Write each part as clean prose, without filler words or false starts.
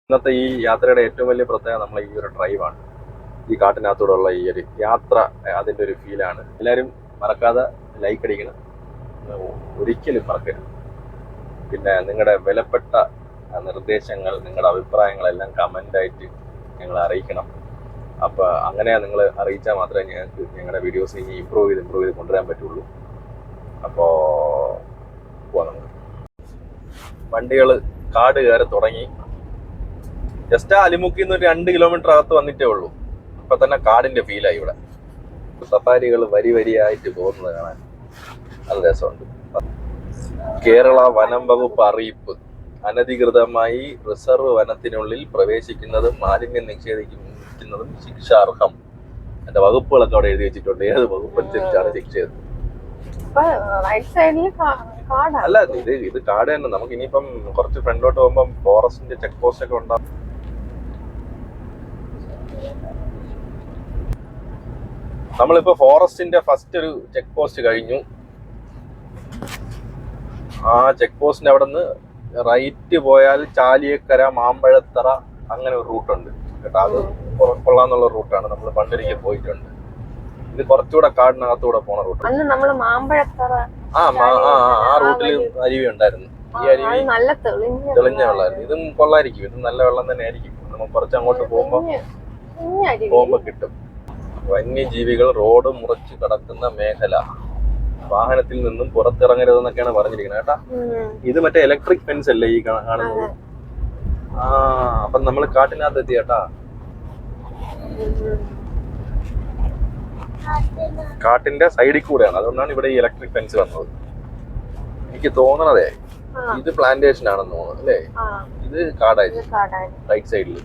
ഇന്നത്തെ ഈ യാത്രയുടെ ഏറ്റവും വലിയ പ്രത്യേകത നമ്മളെ ഈ ഒരു ഡ്രൈവാണ്. ഈ കാട്ടിനകത്തൂടെയുള്ള ഈ ഒരു യാത്ര, അതിൻ്റെ ഒരു ഫീലാണ്. എല്ലാവരും മറക്കാതെ ലൈക്ക് അടിക്കണം, ഒരിക്കലും മറക്കരുത്. പിന്നെ നിങ്ങളുടെ വിലപ്പെട്ട നിർദ്ദേശങ്ങൾ, നിങ്ങളുടെ അഭിപ്രായങ്ങളെല്ലാം കമൻ്റായിട്ട് ഞങ്ങളെ അറിയിക്കണം. അപ്പോൾ അങ്ങനെ നിങ്ങൾ അറിയിച്ചാൽ മാത്രമേ ഞങ്ങൾക്ക് ഞങ്ങളുടെ വീഡിയോസ് ഇനി ഇമ്പ്രൂവ് ചെയ്ത് കൊണ്ടുവരാൻ പറ്റുള്ളൂ. അപ്പോൾ പോവാം. നമുക്ക് വണ്ടികൾ കാട് കയറി തുടങ്ങി. ജസ്റ്റ് അലിമുക്കിൽ നിന്ന് 2 കിലോമീറ്റർ അകത്ത് വന്നിട്ടേ ഉള്ളൂ. അപ്പൊ തന്നെ കാടിന്റെ ഫീലായി ഇവിടെ. സഫാരികൾ വരിയായിട്ട് പോകുന്നത് കാണാൻ നല്ല രസമുണ്ട്. കേരള വനം വകുപ്പ് അറിയിപ്പ്: അനധികൃതമായി റിസർവ് വനത്തിനുള്ളിൽ പ്രവേശിക്കുന്നതും മാലിന്യം നിക്ഷേപിക്കുന്നതും ശിക്ഷാർഹം. എന്റെ വകുപ്പുകളൊക്കെ അവിടെ എഴുതി വെച്ചിട്ടുണ്ട്, ഏത് വകുപ്പനുസരിച്ചാണ് ശിക്ഷ ചെയ്തത്. അല്ല, ഇത് കാട് തന്നെ. നമുക്ക് ഇനിയിപ്പം കുറച്ച് ഫ്രണ്ടിലോട്ട് പോകുമ്പോൾ ഫോറസ്റ്റിന്റെ ചെക്ക് പോസ്റ്റ് ഒക്കെ ഉണ്ടാവും. നമ്മളിപ്പോ ഫോറസ്റ്റിന്റെ ഫസ്റ്റ് ഒരു ചെക്ക് പോസ്റ്റ് കഴിഞ്ഞു. ആ ചെക്ക് പോസ്റ്റിന്റെ അവിടെ നിന്ന് റൈറ്റ് പോയാൽ ചാലിയക്കര, മാമ്പഴത്തറ, അങ്ങനെ ഒരു റൂട്ടുണ്ട് കേട്ടോ. അത് കൊള്ളാന്നുള്ള റൂട്ടാണ്. നമ്മൾ പണ്ടൊരിക്കൽ പോയിട്ടുണ്ട്. ഇത് കുറച്ചുകൂടെ കാടിനകത്തൂടെ പോണ റൂട്ട്. ആ റൂട്ടിൽ അരുവി ഉണ്ടായിരുന്നു. ഈ അരുവി തെളിഞ്ഞ വെള്ളമായിരുന്നു. ഇതും കൊള്ളായിരിക്കും. ഇതും നല്ല വെള്ളം തന്നെ ആയിരിക്കും. നമുക്ക് കുറച്ച് അങ്ങോട്ട് പോകുമ്പോ കിട്ടും. വന്യജീവികൾ റോഡ് മുറിച്ച് കടക്കുന്ന മേഖല, വാഹനത്തിൽ നിന്നും പുറത്തിറങ്ങരുതെന്നൊക്കെയാണ് പറഞ്ഞിരിക്കുന്നത് കേട്ടാ. ഇത് മറ്റേ ഇലക്ട്രിക് ഫെൻസ് അല്ലേ ഈ കാണുന്നത്? അപ്പൊ നമ്മൾ കാട്ടിനകത്ത് എത്തി കേട്ടാ. കാട്ടിന്റെ സൈഡിൽ കൂടെയാണ്, അതുകൊണ്ടാണ് ഇവിടെ ഈ ഇലക്ട്രിക് ഫെൻസ് വന്നത്. എനിക്ക് തോന്നണതേ ഇത് പ്ലാന്റേഷൻ ആണെന്ന് തോന്നുന്നു അല്ലേ. ഇത് കാടായിരിക്കും. റൈറ്റ് സൈഡിൽ,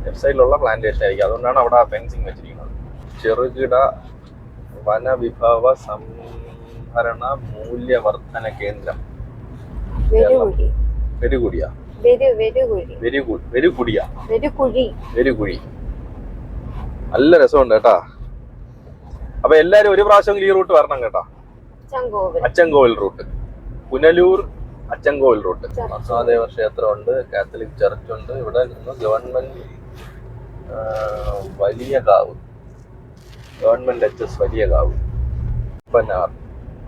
ലെഫ്റ്റ് സൈഡിലുള്ള പ്ലാന്റേഷൻ ആയിരിക്കും. അതുകൊണ്ടാണ് അവിടെ ആ ഫെൻസിങ് വെച്ചിരിക്കുന്നത്. ചെറുകിട വനവിഭവ സംഭരണ മൂല്യവർദ്ധന കേന്ദ്രം. വെരുകുഴി. നല്ല രസമുണ്ട് കേട്ടാ. അപ്പൊ എല്ലാരും ഒരു പ്രാവശ്യം ഈ റൂട്ട് വരണം കേട്ടാ. Achankovil route, Punalur Achankovil route. മഹാദേവ ക്ഷേത്രമുണ്ട്, കാത്തലിക് ചർച്ച് ഉണ്ട്. ഇവിടെ നിന്ന് ഗവൺമെന്റ് വലിയ കാവ്, ഗവൺമെന്റ് HS വലിയ കാവ്.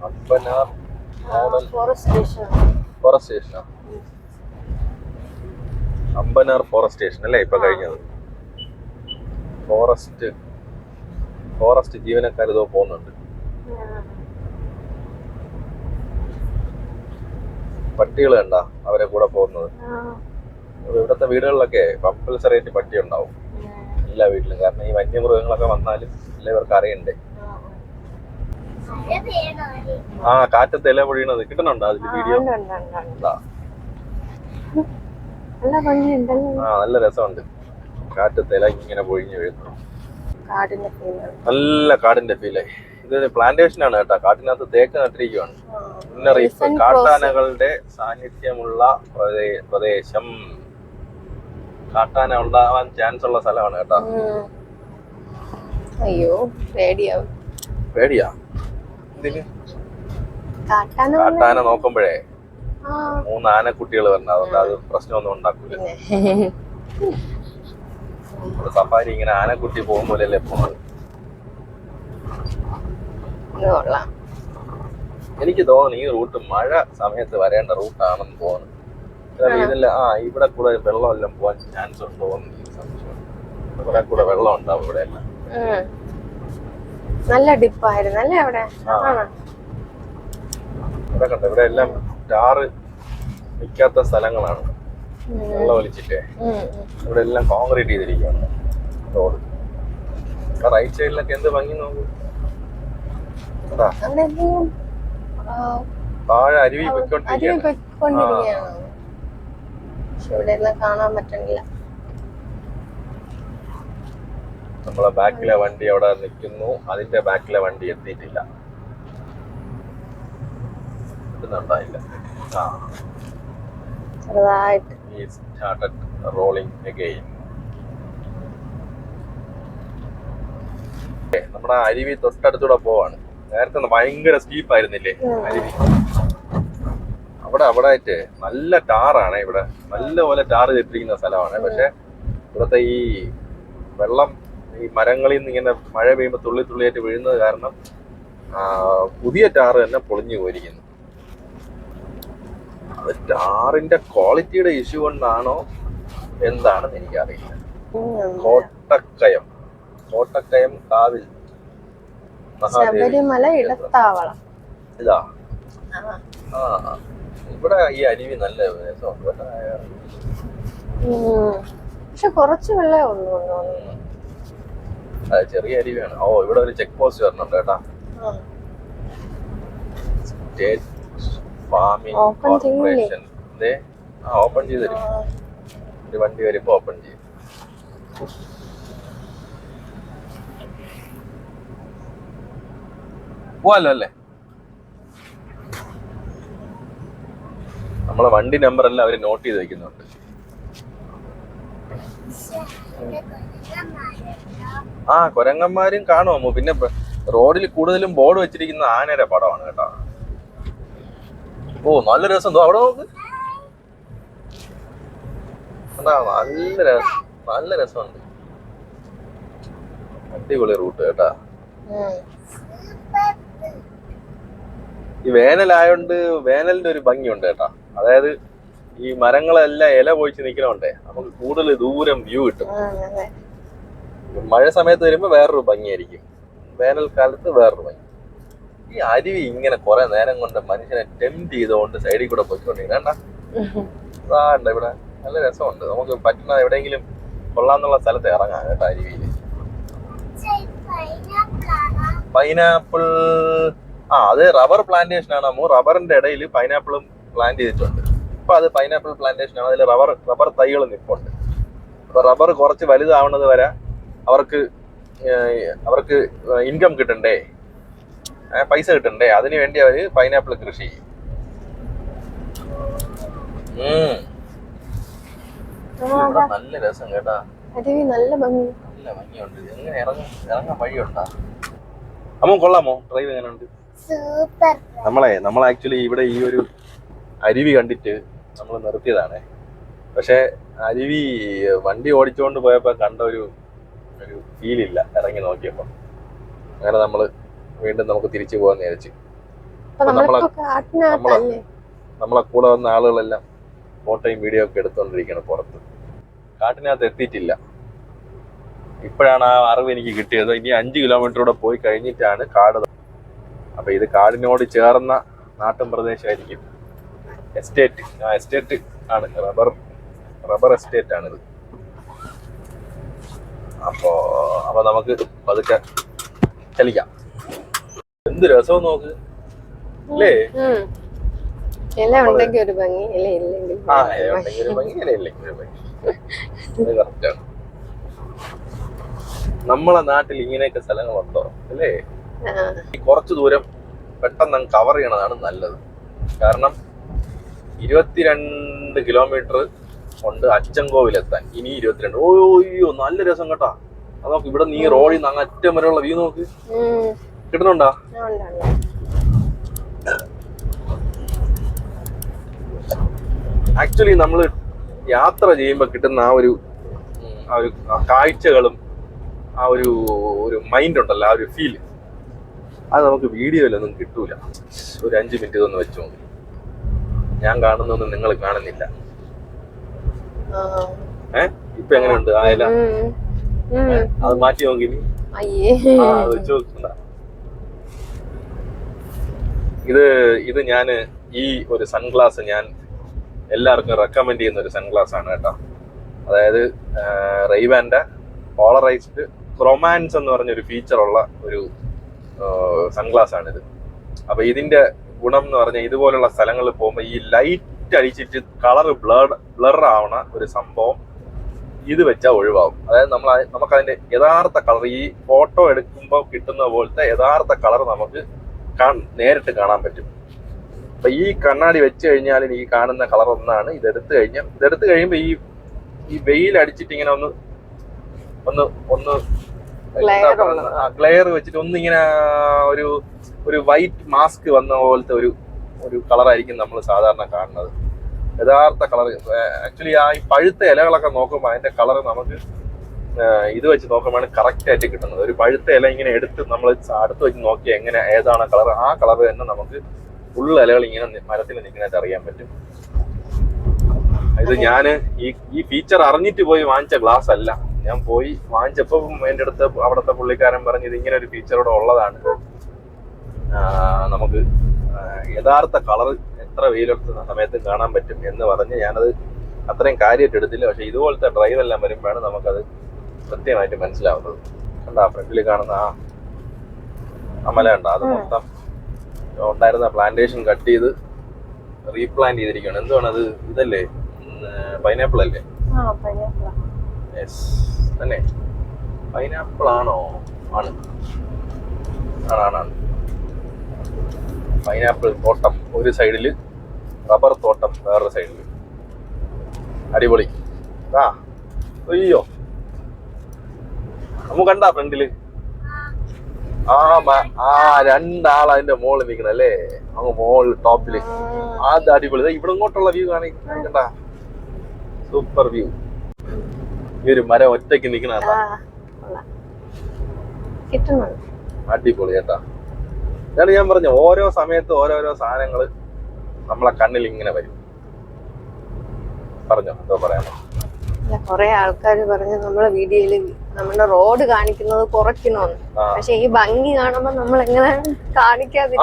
Appanar model forest station, Ambanar forest station അല്ലേ ഇപ്പൊ കഴിഞ്ഞത്. ഫോറസ്റ്റ് ജീവനക്കാർ ഇതോ പോകുന്നുണ്ട്. പട്ടികൾ കണ്ട അവരെ കൂടെ പോകുന്നത്. ഇവിടുത്തെ വീടുകളിലൊക്കെ കമ്പൽസറി ആയിട്ട് പട്ടി ഉണ്ടാവും എല്ലാ വീട്ടിലും. കാരണം ഈ വന്യമൃഗങ്ങളൊക്കെ വന്നാലും എല്ലാവർക്കും അറിയണ്ടേ. കാറ്റത്ത് ഇല പൊഴിയണത് കിട്ടുന്നുണ്ടോ അതിൽ വീഡിയോ? നല്ല രസമുണ്ട്. കാറ്റത്ത് ഇല ഇങ്ങനെ പൊഴിഞ്ഞു വീഴുന്നു. നല്ല കാടിന്റെ ഫീലായി. ഇത് പ്ലാന്റേഷൻ ആണ് കേട്ടോ. കാട്ടിനകത്ത് തേക്ക് നട്ടിരിക്കുകയാണ്. മുന്നറിയിപ്പ്: കാട്ടാനകളുടെ സാന്നിധ്യമുള്ള പ്രദേശം. കാട്ടാന ഉണ്ടാവാൻ ചാൻസ് ഉള്ള സ്ഥലമാണ് കേട്ടോ. അയ്യോ, പേടിയാ. എന്തിന്? കാട്ടാന നോക്കുമ്പോഴേ 3 ആനക്കുട്ടികൾ വരണം. അതുകൊണ്ട് അത് പ്രശ്നമൊന്നും ഉണ്ടാക്കൂല. സഫാരി ഇങ്ങനെ ആനക്കുട്ടി പോകുമ്പോഴല്ലേ പോകുന്നത്. എനിക്ക് തോന്നുന്നു ഈ റൂട്ട് മഴ സമയത്ത് വരേണ്ട റൂട്ടാണെന്ന് തോന്നുന്നു. ഇതില്ല, ഇവിടെ കൂടെ വെള്ളമെല്ലാം പോവാൻ ചാൻസ് ഉണ്ടോ എന്ന് സംശയം. ഇവിടെ കൂടെ വെള്ളം ഉണ്ടാവും ഇവിടെ എല്ലാം. നല്ല ഡിപ്പായിരുന്നു അല്ലേ അവിടെ? ഇവിടെ കണ്ടോ, ഇവിടെ എല്ലാം ടാറ് നിൽക്കാത്ത സ്ഥലങ്ങളാണ്. വെള്ളം ഒലിച്ചിട്ടേ ഇവിടെ എല്ലാം കോൺക്രീറ്റ് ചെയ്തിരിക്കുകയാണ് റോഡ്. റൈറ്റ് സൈഡിലൊക്കെ എന്ത് ഭംഗി നോക്കൂ. താഴെ അരുവി പൊയ്ക്കൊണ്ടിരിക്കുകയാണ്. കാണാൻ പറ്റണില്ല. നമ്മളെ ബാക്കിലെ വണ്ടി അവിടെ നിൽക്കുന്നു. അതിന്റെ ബാക്കിലെ വണ്ടി എത്തിയിട്ടില്ല. എത്തുന്നുണ്ടായില്ല. He started rolling again. നമ്മുടെ അരുവി തൊട്ടടുത്തൂടെ പോവാണ്. നേരത്തെ ഭയങ്കര സ്റ്റീപ്പ് ആയിരുന്നില്ലേ അരുവി? അവിടെ ആയിട്ട് നല്ല ടാറാണ് ഇവിടെ, നല്ല പോലെ ടാർ ചെയ്തിരിക്കുന്ന സ്ഥലമാണ്. പക്ഷെ ഇവിടുത്തെ ഈ വെള്ളം ഈ മരങ്ങളിൽ നിന്ന് ഇങ്ങനെ മഴ പെയ്യുമ്പോൾ തുള്ളി തുള്ളിയായിട്ട് വീഴുന്നത് കാരണം പുതിയ ടാറ് തന്നെ പൊളിഞ്ഞു പോയിരിക്കുന്നു. അത് ടാറിന്റെ ക്വാളിറ്റിയുടെ ഇഷ്യൂ കൊണ്ടാണോ എന്താണെന്ന് എനിക്കറിയില്ല. കോട്ടക്കയം കാവിൽ ശബരിമല ഇടത്താവളം ഇതാ. ഇവിടെ ഈ അരുവി നല്ല രസമുണ്ട്. പക്ഷെ കുറച്ച് വെള്ളമേ ഉള്ളൂ. അതെ, ചെറിയ അരുവിയാണ്. ഓ, ഇവിടെ ഒരു ചെക്ക് പോസ്റ്റ് വരണുണ്ട് കേട്ടാ. സ്റ്റേറ്റ് ഫാമിംഗ് കോർപ്പറേഷൻ ഓപ്പൺ ചെയ്ത് തരും. ഒരു വണ്ടി വരുമ്പോ ഓപ്പൺ ചെയ്യും. പോവാലോ അല്ലേ? നമ്മളെ വണ്ടി നമ്പർ എല്ലാം അവര് നോട്ട് ചെയ്ത് വെക്കുന്നുണ്ട്. കൊരങ്ങന്മാരും കാണുമോ? പിന്നെ റോഡിൽ കൂടുതലും ബോർഡ് വെച്ചിരിക്കുന്ന ആനയുടെ പടമാണ് കേട്ടോ. ഓ, നല്ല രസം. അവിടെ നോക്ക്, നല്ല രസമുണ്ട്. അടിപൊളി റൂട്ട് കേട്ടാ. ഈ വേനലായോണ്ട് വേനലിന്റെ ഒരു ഭംഗിയുണ്ട് കേട്ടാ. അതായത് ഈ മരങ്ങളെല്ലാം ഇല പൊഴിച്ച് നിൽക്കണോണ്ടേ നമുക്ക് കൂടുതൽ ദൂരം വ്യൂ കിട്ടും. മഴ സമയത്ത് വരുമ്പോ വേറൊരു ഭംഗിയായിരിക്കും, വേനൽക്കാലത്ത് വേറൊരു ഭംഗി. ഈ അരുവി ഇങ്ങനെ കുറെ നേരം കൊണ്ട് മനുഷ്യനെ ടെംപ്റ്റ് ചെയ്തുകൊണ്ട് സൈഡിൽ കൂടെ പൊയ്ക്കൊണ്ടിരിക്കണ്ട. ഇവിടെ നല്ല രസമുണ്ട്. നമുക്ക് പറ്റുന്ന എവിടെയെങ്കിലും കൊള്ളാന്നുള്ള സ്ഥലത്ത് ഇറങ്ങാം കേട്ടോ. അരുവിയില് പൈനാപ്പിൾ, അത് റബ്ബർ പ്ലാന്റേഷൻ ആണ്. റബ്ബറിന്റെ ഇടയിൽ പൈനാപ്പിളും പ്ലാന്റ് ചെയ്തിട്ടുണ്ട്. ഇപ്പൊ അത് പൈനാപ്പിൾ പ്ലാന്റേഷൻ ആണ്. അതിൽ റബ്ബർ തൈകൾ നിൽപ്പുണ്ട്. അപ്പൊ റബ്ബർ കുറച്ച് വലുതാവുന്നത് വരെ അവർക്ക് ഇൻകം കിട്ടണ്ടേ, പൈസ കിട്ടണ്ടേ, അതിനു വേണ്ടി അവര് പൈനാപ്പിൾ കൃഷി ചെയ്യും. നല്ല രസം കേട്ടാ. നല്ല ഭംഗിയുണ്ട്. എങ്ങനെ ഇറങ്ങാൻ വഴിയുണ്ടാ? അമ്മ കൊള്ളാമോ? ഡ്രൈവ് എങ്ങനെയുണ്ട്? നമ്മൾ ആക്ച്വലി ഇവിടെ ഈ ഒരു അരുവി കണ്ടിട്ട് നമ്മൾ നിർത്തിയതാണ്. പക്ഷെ അരുവി വണ്ടി ഓടിച്ചുകൊണ്ട് പോയപ്പോ കണ്ട ഒരു ഫീലില്ല ഇറങ്ങി നോക്കിയപ്പോ. അങ്ങനെ വീണ്ടും നമുക്ക് തിരിച്ചു പോകാൻ വിചാരിച്ചു. നമ്മളെ കൂടെ വന്ന ആളുകളെല്ലാം ഫോട്ടോയും വീഡിയോ ഒക്കെ എടുത്തോണ്ടിരിക്കണം പുറത്ത്. കാട്ടിനകത്ത് എത്തിയിട്ടില്ല. ഇപ്പോഴാണ് ആ അറിവ് എനിക്ക് കിട്ടിയത്. ഇനി 5 കിലോമീറ്ററൂടെ പോയി കഴിഞ്ഞിട്ടാണ് കാട്. അപ്പൊ ഇത് കാടിനോട് ചേർന്ന നാട്ടും പ്രദേശമായിരിക്കും. എസ്റ്റേറ്റ് ആണ്, റബ്ബർ എസ്റ്റേറ്റ് ആണിത്. അപ്പൊ നമുക്ക് പതുക്കെ ചലിക്കാം. എന്ത് രസവും നോക്ക് അല്ലേ? നമ്മളെ നാട്ടിൽ ഇങ്ങനെയൊക്കെ സ്ഥലങ്ങളുണ്ടോ അല്ലേ? കുറച്ചു ദൂരം പെട്ടെന്ന് കവർ ചെയ്യണതാണ് നല്ലത്. കാരണം 22 കിലോമീറ്റർ കൊണ്ട് അച്ചൻകോവിലെത്താൻ ഇനി 22. ഓയ്യോ, നല്ല രസം കേട്ടാ. അത് നോക്ക്, ഇവിടെ നീ റോഡിൽ നിന്ന് അങ്ങറ്റം വരെയുള്ള വ്യൂ നോക്ക്. കിട്ടുന്നുണ്ടാ? ആക്ച്വലി നമ്മൾ യാത്ര ചെയ്യുമ്പോൾ കിട്ടുന്ന ആ ഒരു കാഴ്ചകളും ആ ഒരു മൈൻഡ് ഉണ്ടല്ലോ, ആ ഒരു ഫീല്, അത് നമുക്ക് വീഡിയോയിലൊന്നും കിട്ടൂല. ഒരു 5 മിനിറ്റ് ഇതൊന്ന് വെച്ച് നോക്കി. ഞാൻ കാണുന്നൊന്നും നിങ്ങൾ കാണുന്നില്ല. ഇപ്പൊ എങ്ങനെയുണ്ട് ആ ഇല? അത് മാറ്റി നോക്കി. വെച്ച് നോക്കണ്ട. ഇത് ഞാന് ഈ ഒരു സൺഗ്ലാസ് ഞാൻ എല്ലാവർക്കും റെക്കമെൻഡ് ചെയ്യുന്ന ഒരു സൺഗ്ലാസ് ആണ് കേട്ടോ. അതായത് റെയ്ബാന്റെ പോളറൈസ്ഡ് ക്രോമാൻസ് എന്ന് പറഞ്ഞൊരു ഫീച്ചറുള്ള ഒരു സൺഗ്ലാസ് ആണിത്. അപ്പൊ ഇതിന്റെ ഗുണം എന്ന് പറഞ്ഞാൽ ഇതുപോലുള്ള സ്ഥലങ്ങളിൽ പോകുമ്പോൾ ഈ ലൈറ്റ് അടിച്ചിട്ട് കളർ ബ്ലർ ആവണ ഒരു സംഭവം ഇത് വെച്ചാൽ ഒഴിവാകും. അതായത് നമുക്കതിന്റെ യഥാർത്ഥ കളർ, ഈ ഫോട്ടോ എടുക്കുമ്പോൾ കിട്ടുന്ന പോലത്തെ യഥാർത്ഥ കളർ നമുക്ക് നേരിട്ട് കാണാൻ പറ്റും. അപ്പൊ ഈ കണ്ണാടി വെച്ച് കഴിഞ്ഞാൽ ഈ കാണുന്ന കളർ ഒന്നാണ്. ഇതെടുത്ത് കഴിയുമ്പോൾ ഈ വെയിൽ അടിച്ചിട്ട് ഇങ്ങനെ ഒന്ന് ഗ്ലെയർ വെച്ചിട്ട് ഒന്നിങ്ങനെ ഒരു വൈറ്റ് മാസ്ക് വന്ന പോലത്തെ ഒരു കളറായിരിക്കും നമ്മൾ സാധാരണ കാണുന്നത്. യഥാർത്ഥ കളർ ആക്ച്വലി ആ ഈ പഴുത്ത ഇലകളൊക്കെ നോക്കുമ്പോൾ അതിന്റെ കളർ നമുക്ക് ഇത് വെച്ച് നോക്കുമ്പോഴാണ് കറക്റ്റ് ആയിട്ട് കിട്ടുന്നത്. ഒരു പഴുത്ത ഇല ഇങ്ങനെ എടുത്ത് നമ്മൾ അടുത്ത് വെച്ച് നോക്കി എങ്ങനെ ഏതാണ് കളർ, ആ കളർ തന്നെ നമുക്ക് ഫുൾ ഇലകൾ ഇങ്ങനെ മരത്തിൽ നിൽക്കുന്നതായിട്ട് അറിയാൻ പറ്റും. ഇത് ഞാൻ ഈ ഫീച്ചർ അറിഞ്ഞിട്ട് പോയി വാങ്ങിച്ച ഗ്ലാസ് അല്ല. ഞാൻ പോയി വാങ്ങിച്ചപ്പോൾ എൻ്റെ അടുത്ത് അവിടുത്തെ പുള്ളിക്കാരൻ പറഞ്ഞു ഇത് ഇങ്ങനെ ഒരു ഫീച്ചറോടെ ഉള്ളതാണ്, നമുക്ക് യഥാർത്ഥ കളർ എത്ര വെയിലെടുത്ത സമയത്ത് കാണാൻ പറ്റും എന്ന് പറഞ്ഞ് ഞാനത് അത്രയും കാര്യമായിട്ട് എടുത്തില്ല. പക്ഷെ ഇതുപോലത്തെ ഡ്രൈവ് എല്ലാം വരുമ്പോഴാണ് നമുക്കത് കൃത്യമായിട്ട് മനസ്സിലാവുന്നത്. കണ്ടാ ഫ്രണ്ടിൽ കാണുന്ന ആ മല ഉണ്ടോ, അത് മൊത്തം ഉണ്ടായിരുന്ന പ്ലാന്റേഷൻ കട്ട് ചെയ്ത് റീപ്ലാന്റ് ചെയ്തിരിക്കുകയാണ്. എന്തുവാണ് അത്? ഇതല്ലേ പൈനാപ്പിൾ അല്ലേ? യെസ് തന്നെ, പൈനാപ്പിൾ ആണോ? ആണ് ആണാണ്. പൈനാപ്പിൾ തോട്ടം ഒരു സൈഡില്, റബ്ബർ തോട്ടം വേറൊരു സൈഡില്. അടിപൊളി. അയ്യോ നമുക്ക് കണ്ടാ ഫ്രണ്ടില് രണ്ടാൾ അതിന്റെ മുകളിൽ നിൽക്കണം അല്ലേ, അങ്ങ് മുകളിൽ ടോപ്പില്. അത് അടിപൊളി. ഇവിടെ ഇങ്ങോട്ടുള്ള വ്യൂ കാണിക്കണ്ട, സൂപ്പർ വ്യൂ. ഈ ഒരു മരം ഒറ്റയ്ക്ക് നിൽക്കണ അടിപൊളി കേട്ടാ. ഇതാണ് ഞാൻ പറഞ്ഞ ഓരോ സമയത്ത് ഓരോരോ സാധനങ്ങള് നമ്മളെ കണ്ണിൽ ഇങ്ങനെ വരും. പറഞ്ഞോ, എന്തോ പറയാമോ? കൊറേ ആൾക്കാര് പറഞ്ഞു നമ്മളെ വീഡിയോയില് നമ്മുടെ റോഡ് കാണിക്കുന്നത് കുറയ്ക്കണമെന്ന്. പക്ഷെ ഈ ഭംഗി കാണുമ്പോ നമ്മൾ എങ്ങനെ കാണിക്കാതെ.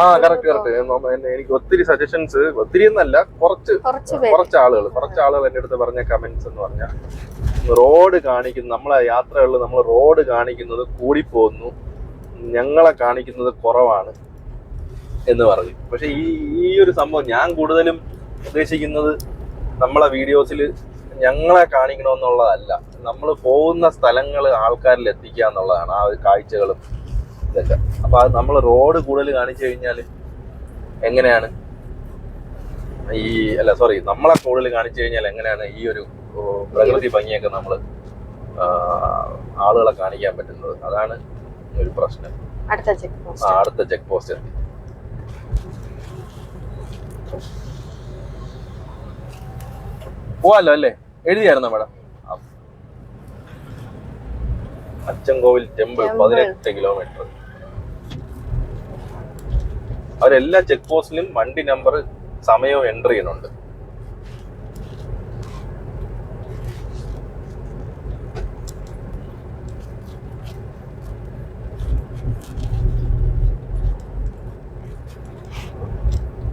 എനിക്ക് ഒത്തിരി സജഷൻസ്, ഒത്തിരി എന്നല്ല, കുറച്ച് ആളുകൾ എന്റെ അടുത്ത് പറഞ്ഞ കമന്റ്സ് എന്ന് പറഞ്ഞാൽ റോഡ് കാണിക്കുന്നു, നമ്മളെ യാത്രകളിൽ നമ്മൾ റോഡ് കാണിക്കുന്നത് കൂടിപ്പോകുന്നു, ഞങ്ങളെ കാണിക്കുന്നത് കുറവാണ് എന്ന് പറഞ്ഞു. പക്ഷെ ഈ ഒരു സംഭവം ഞാൻ കൂടുതലും ഉദ്ദേശിക്കുന്നത് നമ്മളെ വീഡിയോസിൽ ഞങ്ങളെ കാണിക്കണമെന്നുള്ളതല്ല, നമ്മൾ പോകുന്ന സ്ഥലങ്ങൾ ആൾക്കാരിൽ എത്തിക്കുക എന്നുള്ളതാണ്. ആ ഒരു കാഴ്ചകളും ഇതൊക്കെ. അപ്പൊ അത് നമ്മൾ റോഡ് കൂടുതൽ കാണിച്ചു കഴിഞ്ഞാൽ എങ്ങനെയാണ് നമ്മളെ കൂടുതൽ കാണിച്ചു കഴിഞ്ഞാൽ എങ്ങനെയാണ് ഈ ഒരു പ്രകൃതി ഭംഗിയൊക്കെ നമ്മൾ ആളുകളെ കാണിക്കാൻ പറ്റുന്നത്? അതാണ് ഒരു പ്രശ്നം. അടുത്ത ചെക്ക് പോസ്റ്റ് എത്തി. പോവാലോ അല്ലേ? എഴുതിയായിരുന്നു മേഡം. Achankovil temple 18 kilometre. അവരെല്ലാ ചെക്ക് പോസ്റ്റിലും വണ്ടി നമ്പർ സമയവും എൻ്റർ ചെയ്യുന്നുണ്ട്.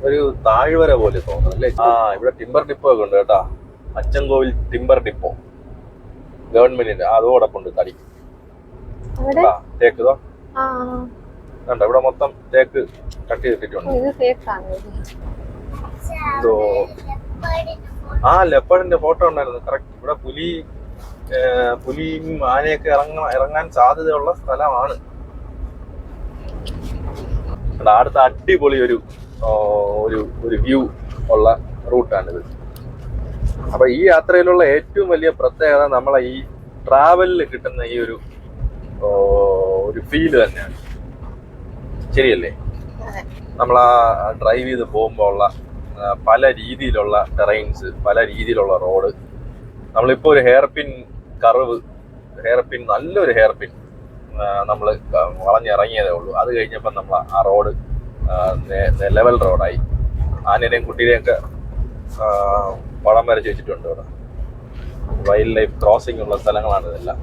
ഒരു താഴ്വര പോലെ തോന്നുന്നു അല്ലേ? ഇവിടെ ടിമ്പർ ഡിപ്പോ ഒക്കെ ഉണ്ട് കേട്ടാ. അച്ചൻകോവിൽ ടിമ്പർ ഡിപ്പോ ഗവൺമെന്റിന്റെ അതോടൊപ്പം ഉണ്ട്. തടി തേക്ക് കണ്ടോ, ഇവിടെ മൊത്തം തേക്ക് കട്ട് ചെയ്തിട്ടുണ്ട്. ലെപ്പേർഡിന്റെ ഫോട്ടോ ഉണ്ടായിരുന്നു. കറക്റ്റ്. ഇവിടെ പുലിയും ആനയൊക്കെ ഇറങ്ങാൻ സാധ്യതയുള്ള സ്ഥലമാണ്. അടുത്ത അടിപൊളി ഒരു വ്യൂ ഉള്ള റൂട്ടാണിത്. അപ്പൊ ഈ യാത്രയിലുള്ള ഏറ്റവും വലിയ പ്രത്യേകത നമ്മളെ ഈ ട്രാവലിൽ കിട്ടുന്ന ഈ ഒരു ഫീല് തന്നെയാണ്. ശരിയല്ലേ? നമ്മൾ ആ ഡ്രൈവ് ചെയ്ത് പോകുമ്പോൾ ഉള്ള പല രീതിയിലുള്ള ടെറൈൻസ്, പല രീതിയിലുള്ള റോഡ്. നമ്മളിപ്പോൾ ഒരു നല്ലൊരു ഹെയർ പിൻ നമ്മൾ വളഞ്ഞിറങ്ങിയതേ ഉള്ളൂ. അത് കഴിഞ്ഞപ്പോൾ നമ്മൾ ആ റോഡ് ലെവൽ റോഡായി. ആനേനെയും കുട്ടീനെയും ഒക്കെ പടം വരച്ച് വെച്ചിട്ടുണ്ട്. ഇവിടെ വൈൽഡ് ലൈഫ് ക്രോസിംഗ് ഉള്ള സ്ഥലങ്ങളാണ് ഇതെല്ലാം.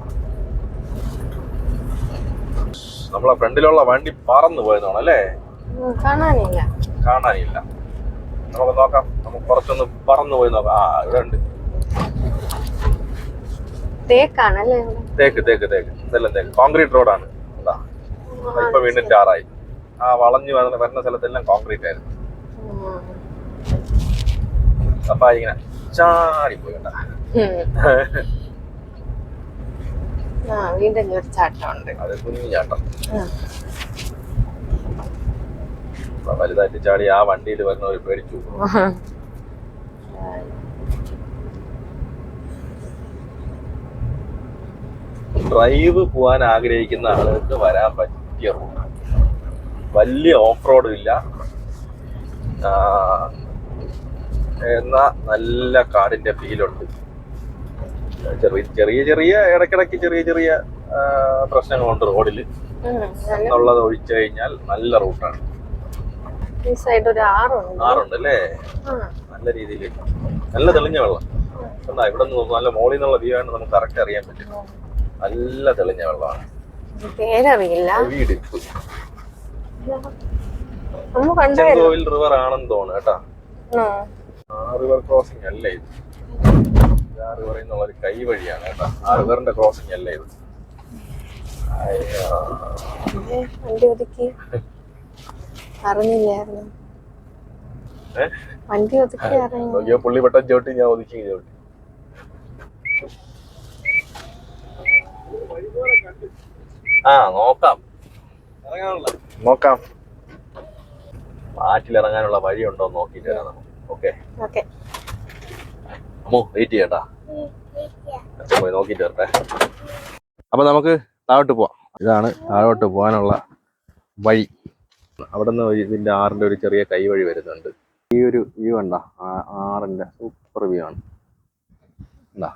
നമ്മളെ ഫ്രണ്ടിലുള്ള വണ്ടി പറന്നു പോയതാണ് അല്ലേ? കാണാനില്ല. നമുക്ക് നോക്കാം, നമുക്ക് കുറച്ചൊന്ന് പറന്നു പോയി നോക്കാം. ഇവിടെ ഉണ്ട് തേക്ക്. ഇതെല്ലാം തേക്ക്. കോൺക്രീറ്റ് റോഡാണ്. ഇപ്പൊ വീണ്ടും ടാറായി. ആ വളഞ്ഞു വരുന്ന സ്ഥലത്തെല്ലാം കോൺക്രീറ്റ് ആയിരുന്നു. അപ്പൊ ഇങ്ങനെ ചാടിപ്പോയി കേട്ടാ. അത് കുഞ്ഞു ചാട്ടം. വലുതായിട്ട് ചാടി ആ വണ്ടിയിൽ വരുന്നവർ പേടിച്ചു. ഡ്രൈവ് പോകാൻ ആഗ്രഹിക്കുന്ന ആളുകൾക്ക് വരാൻ പറ്റിയ റൂട്ട്. വലിയ ഓഫ് റോഡും ഇല്ല, എന്നാ നല്ല കാടിന്റെ ഫീലുണ്ട്. ചെറിയ ചെറിയ ഇടയ്ക്കിടയ്ക്ക് ചെറിയ ചെറിയ പ്രശ്നങ്ങളുണ്ട് റോഡിൽ എന്നുള്ളത് ഒഴിച്ചു കഴിഞ്ഞാൽ നല്ല റൂട്ടാണ്. ഈ സൈഡ് ഒരു ആറുണ്ട് അല്ലേ? നല്ല രീതിയിൽ നല്ല തെളിഞ്ഞ വെള്ളം. എന്നാ ഇവിടെ നിന്ന് നല്ല മോളിൽ നിന്നുള്ള വ്യൂ ആണ് നമുക്ക് കറക്റ്റ് അറിയാൻ പറ്റും. നല്ല തെളിഞ്ഞ വെള്ളമാണ്. പേരറിയില്ല. ചെങ്കോവിൽ റിവർ ആണെന്ന് തോന്നുന്നു കേട്ടാ. ആ റിവർ ക്രോസിംഗ് അല്ല ഇത്. ആ റിവറിൽ നിന്നുള്ള ഒരു കൈ വഴിയാണ് കേട്ടാ. ആ റിവറിന്റെ ക്രോസിംഗ് അല്ല ഇത്. അറിഞ്ഞില്ലായിരുന്നു. വണ്ടി ഒതുക്കി നോക്കിയോ പുള്ളി പെട്ടെന്ന് ചവിട്ടി, ഞാൻ ഒതുക്കി ചവിട്ടി. നോക്കാം നാട്ടിലിറങ്ങാനുള്ള വഴിയുണ്ടോ നോക്കിട്ട് വരാം നമുക്ക്. ഓക്കെ അമ്മോ വെയിറ്റ് ചെയ്യട്ടാ, അച്ഛൻ പോയി നോക്കിട്ട് വരട്ടെ. അപ്പൊ നമുക്ക് താഴോട്ട് പോവാം. ഇതാണ് താഴോട്ട് പോകാനുള്ള വഴി. അവിടെ നിന്ന് ഇതിന്റെ ആറിന്റെ ഒരു ചെറിയ കൈ വഴി വരുന്നുണ്ട്. ഈ ഒരു വ്യൂ കണ്ട, ആറിന്റെ സൂപ്പർ വ്യൂ ആണ്. എന്താ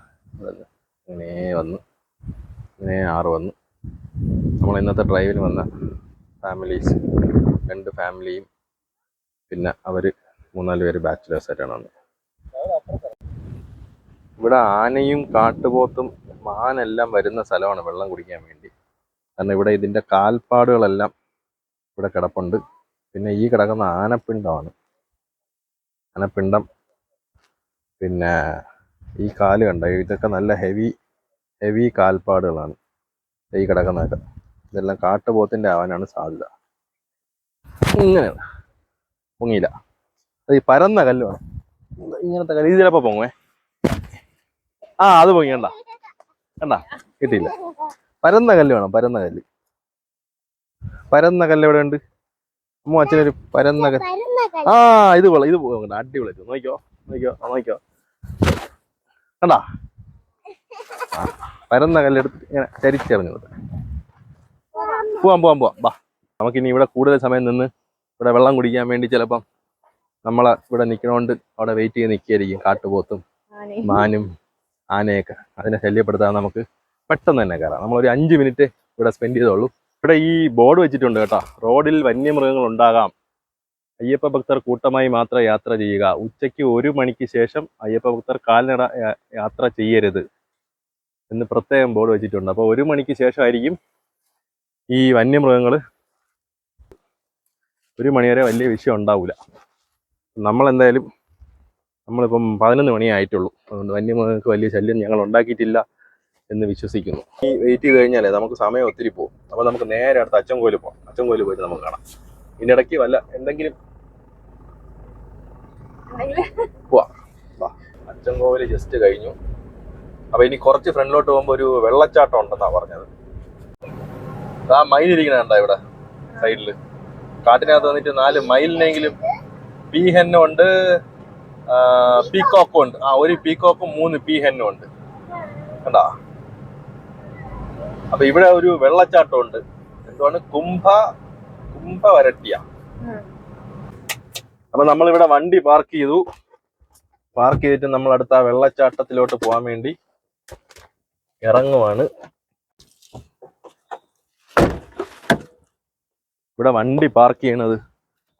ഇങ്ങനെ വന്ന് ഇങ്ങനെ ആറ് വന്നു. നമ്മൾ ഇന്നത്തെ ഡ്രൈവിന് വന്ന ഫാമിലീസ്, 2 ഫാമിലിയും പിന്നെ അവർ 3-4 പേര് ബാച്ചിലേഴ്സ് ആയിട്ടാണ് വന്നത്. ഇവിടെ ആനയും കാട്ടുപോത്തും മാനെല്ലാം വരുന്ന സ്ഥലമാണ് വെള്ളം കുടിക്കാൻ വേണ്ടി. കാരണം ഇവിടെ ഇതിൻ്റെ കാൽപ്പാടുകളെല്ലാം ഇവിടെ കിടപ്പുണ്ട്. പിന്നെ ഈ കിടക്കുന്ന ആനപ്പിണ്ടമാണ്. ആനപ്പിണ്ടം പിന്നെ ഈ കാല് കണ്ട, ഇതൊക്കെ നല്ല ഹെവി കാൽപ്പാടുകളാണ് ഈ കിടക്കുന്നതൊക്കെ. ഇതെല്ലാം കാട്ടുപോത്തിൻ്റെ ആവാനാണ് സാധ്യത. ഇങ്ങനെ പൊങ്ങിയില്ല. അത് ഈ പരന്ന കല്ല് വേണം, ഇങ്ങനത്തെ കല്ല്. ഇത് ചിലപ്പോൾ പൊങ്ങുവേ. അത് പൊങ്ങി കണ്ട കിട്ടിയില്ല. പരന്ന കല്ല് വേണം, പരന്ന കല്ല്. പരന്ന കല്ല് എവിടെ ഉണ്ട്? അച്ഛനൊരു പരന്ന കല്ല്. ഇത് കൊള്ളാം, ഇത് പോകണ്ട, അടിപൊളി. നോക്കിയോ കണ്ടാ, പരന്ന കല്ലെടുത്ത് ഇങ്ങനെ ചരിച്ചെറിഞ്ഞു. പോവാം ബാ. നമുക്കിനി ഇവിടെ കൂടുതൽ സമയം നിന്ന് ഇവിടെ വെള്ളം കുടിക്കാൻ വേണ്ടി ചിലപ്പം നമ്മളെ ഇവിടെ നിൽക്കണോണ്ട് അവിടെ വെയിറ്റ് ചെയ്ത് നിൽക്കുകയായിരിക്കും കാട്ടുപോത്തും മാനും ആനയൊക്കെ. അതിനെ ശല്യപ്പെടുത്താൻ നമുക്ക് പെട്ടെന്ന് തന്നെ കയറാം. നമ്മളൊരു 5 മിനിറ്റ് ഇവിടെ സ്പെൻഡ് ചെയ്തോളൂ. ഇവിടെ ഈ ബോർഡ് വെച്ചിട്ടുണ്ട് കേട്ടോ, റോഡിൽ വന്യമൃഗങ്ങൾ ഉണ്ടാകാം, അയ്യപ്പ ഭക്തർ കൂട്ടമായി മാത്രം യാത്ര ചെയ്യുക, ഉച്ചയ്ക്ക് 1 മണിക്ക് ശേഷം അയ്യപ്പ ഭക്തർ കാൽനട യാത്ര ചെയ്യരുത് എന്ന് പ്രത്യേകം ബോർഡ് വെച്ചിട്ടുണ്ട്. അപ്പോൾ 1 മണിക്ക് ശേഷമായിരിക്കും ഈ വന്യമൃഗങ്ങൾ. 1 മണി വരെ വലിയ വിഷയം ഉണ്ടാവില്ല. നമ്മളിപ്പം 11 മണിയേ ആയിട്ടുള്ളൂ. അതുകൊണ്ട് വന്യമൃഗങ്ങൾക്ക് വലിയ ശല്യം ഞങ്ങൾ ഉണ്ടാക്കിയിട്ടില്ല എന്ന് വിശ്വസിക്കുന്നു. ഈ വെയിറ്റ് ചെയ്ത് കഴിഞ്ഞാലേ നമുക്ക് സമയം ഒത്തിരി പോകും. അപ്പോൾ നമുക്ക് നേരെ അടുത്ത് അച്ചൻകോവിൽ പോകാം. അച്ചൻകോവിൽ പോയിട്ട് നമുക്ക് കാണാം. ഇതിനിടയ്ക്ക് വല്ല എന്തെങ്കിലും പോവാം. അച്ചൻകോവിൽ ജസ്റ്റ് കഴിഞ്ഞു. അപ്പോൾ ഇനി കുറച്ച് ഫ്രണ്ടിലോട്ട് പോകുമ്പോൾ ഒരു വെള്ളച്ചാട്ടം ഉണ്ടെന്നാണ് പറഞ്ഞത്. മയിലിരിക്കണ ഇവിടെ സൈഡിൽ കാട്ടിനകത്ത് വന്നിട്ട് 4 മയിലിനെങ്കിലും. പീഹെന്നും ഉണ്ട്, പീക്കോക്കും ഉണ്ട്. 1 പീക്കോക്കും 3 പീഹെന്നും ഉണ്ട് കണ്ടാ. അപ്പൊ ഇവിടെ ഒരു വെള്ളച്ചാട്ടം ഉണ്ട്. എന്താണ്? കുംഭ വരട്ടിയ. അപ്പൊ നമ്മളിവിടെ വണ്ടി പാർക്ക് ചെയ്തിട്ട് നമ്മൾ അടുത്ത ആ വെള്ളച്ചാട്ടത്തിലോട്ട് പോകാൻ വേണ്ടി ഇറങ്ങുവാണ്. ഇവിടെ വണ്ടി പാർക്ക് ചെയ്യണത്